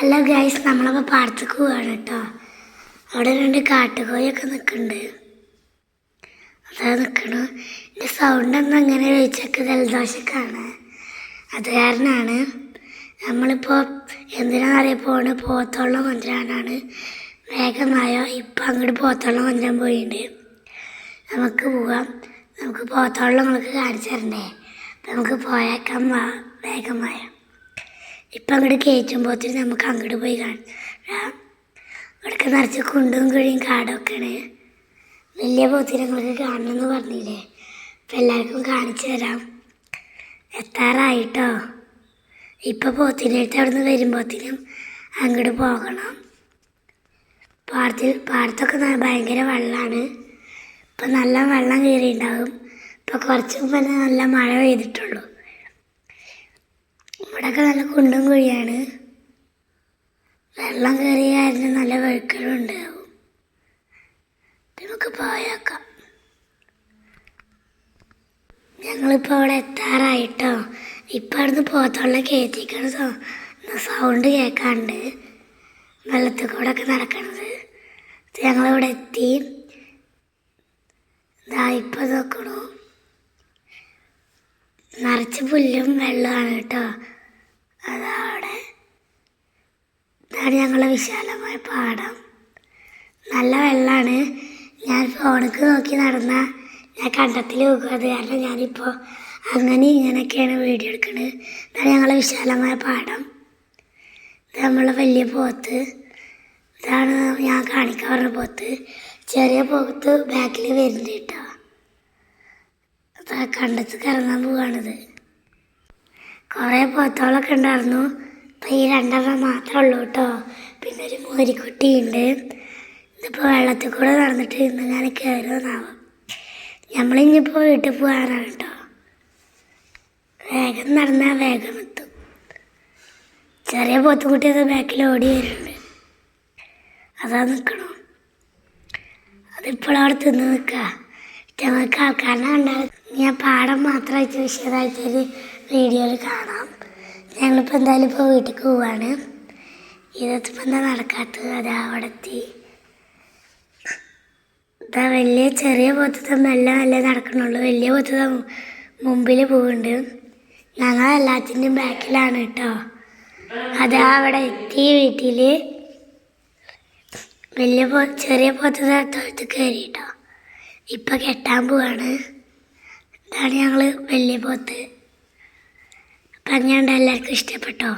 Hello guys, നമ്മളപ്പോൾ പാടത്തേക്ക് പോവാണ് കേട്ടോ. അവിടെ 2 കാട്ടുകോയൊക്കെ നിൽക്കുന്നുണ്ട്. അതാ നിൽക്കണു. എൻ്റെ സൗണ്ട് ഒന്നും അങ്ങനെ ചോദിച്ചൊക്കെ ജലദോഷക്കാണ്. അത് കാരണമാണ്. നമ്മളിപ്പോൾ എന്തിനാണെന്നറിയാൻ പോണ്, പോത്തോളം കൊണ്ടുവരാനാണ്. വേഗമായോ, ഇപ്പം അങ്ങോട്ട് പോത്തോളം കൊണ്ടുവരാൻ പോയിട്ടുണ്ട്. നമുക്ക് പോവാം. നമുക്ക് പോത്തോളം നിങ്ങൾക്ക് കാണിച്ചു തരണ്ടേ? അപ്പം നമുക്ക് പോയേക്കാം. വേഗമായോ ഇപ്പം അങ്ങോട്ട് കയറ്റുമ്പോഴത്തേന് നമുക്ക് അങ്ങോട്ട് പോയി കാണാം. ഇവിടേക്ക് നിറച്ച് കുണ്ടും കുഴിയും കാടൊക്കെയാണ്. വലിയ പോത്തിനെ നിങ്ങൾക്ക് കാണണമെന്ന് പറഞ്ഞില്ലേ? അപ്പം എല്ലാവർക്കും കാണിച്ചു തരാം. എത്താറായിട്ടോ. ഇപ്പം പോത്തിനടുത്ത് അവിടെ നിന്ന് വരുമ്പോഴത്തേനും അങ്ങോട്ട് പോകണം. പാടത്തൊക്കെ ഭയങ്കര വെള്ളമാണ്. ഇപ്പം നല്ല വെള്ളം കയറിയിട്ടുണ്ടാകും. ഇപ്പം കുറച്ച് മുമ്പ് നല്ല മഴ പെയ്തിട്ടുള്ളൂ. ഇവിടെയൊക്കെ നല്ല കുണ്ടും കുഴിയാണ്. വെള്ളം കയറിയ കാരണം നല്ല വഴുക്കലും ഉണ്ടാവും. നമുക്ക് പോയേക്കാം. ഞങ്ങളിപ്പോൾ അവിടെ എത്താറായിട്ടോ. ഇപ്പം അവിടുന്ന് പോത്തോളം കയറ്റിക്കണ സൗണ്ട് കേൾക്കാണ്ട് വെള്ളത്തിൽ കൂടെ ഒക്കെ നടക്കണത്. ഞങ്ങളിവിടെ എത്തി. ഇതാ ഇപ്പം നോക്കണു, നിറച്ച് പുല്ലും വെള്ളമാണ് കേട്ടോ. അതവിടെ ഇതാണ് ഞങ്ങളുടെ വിശാലമായ പാടം. നല്ല വെള്ളമാണ്. ഞാൻ ഫോണിക്ക് നോക്കി നടന്നാൽ ഞാൻ കണ്ടത്തിൽ പോകും. അത് കാരണം ഞാനിപ്പോൾ അങ്ങനെ ഇങ്ങനെയൊക്കെയാണ് വീഡിയോ എടുക്കുന്നത്. ഇതാണ് ഞങ്ങളുടെ വിശാലമായ പാടം. ഇത് നമ്മളെ വലിയ പോത്ത്. ഇതാണ് ഞാൻ കാണിക്കാൻ പറഞ്ഞ പോത്ത്. ചെറിയ പോത്ത് ബാക്കിൽ വരുന്നുണ്ട് കേട്ടോ. കണ്ടത്ത് ഇറങ്ങാൻ പോവാണിത്. കുറേ പോത്തോളൊക്കെ ഉണ്ടായിരുന്നു. ഇപ്പം ഈ 2 മാത്രമേ ഉള്ളൂ കേട്ടോ. പിന്നെ ഒരു മോരിക്കുട്ടിയുണ്ട്. ഇതിപ്പോൾ വെള്ളത്തിൽ കൂടെ നടന്നിട്ട് ഇന്നിങ്ങനെ കയറുമെന്നാവും. നമ്മളിനിപ്പോൾ വീട്ടിൽ പോകാനാണ് കേട്ടോ. വേഗം നടന്നാൽ വേഗം എത്തും. ചെറിയ പോത്തുകുട്ടിയൊക്കെ ബാക്കിൽ ഓടി വരുന്നുണ്ട്. അതാ നിൽക്കണോ. അതിപ്പോൾ അവിടെ തിന്ന് നിൽക്കുക. ഞങ്ങൾക്ക് ആൾക്കാരനെ കണ്ടാൽ ഞാൻ പാടം മാത്രമായിട്ട് വിശദമായിട്ടൊരു വീഡിയോയിൽ കാണാം. ഞങ്ങളിപ്പോൾ എന്തായാലും ഇപ്പോൾ വീട്ടിലേക്ക് പോവാണ്. ഇതൊക്കെ എന്താ നടക്കാത്തത്? അതാ അവിടെ എത്തി. ഇതാ വലിയ ചെറിയ പോത്തത്തെ മെല്ലെ നടക്കണുള്ളൂ. വലിയ പോത്തത്തെ മുമ്പിൽ പോകുന്നുണ്ട്. ഞങ്ങളെല്ലാത്തിൻ്റെയും ബാക്കിലാണ് കേട്ടോ. അതാ അവിടെ എത്തി വീട്ടിൽ. ചെറിയ പോത്തത്തെ തൊഴുത്ത് കയറി കേട്ടോ. ഇപ്പം കെട്ടാൻ പോവാണ്. ഇതാണ് ഞങ്ങൾ വലിയ പോത്ത്. അപ്പം അങ്ങനെ എല്ലാവർക്കും ഇഷ്ടപ്പെട്ടോ?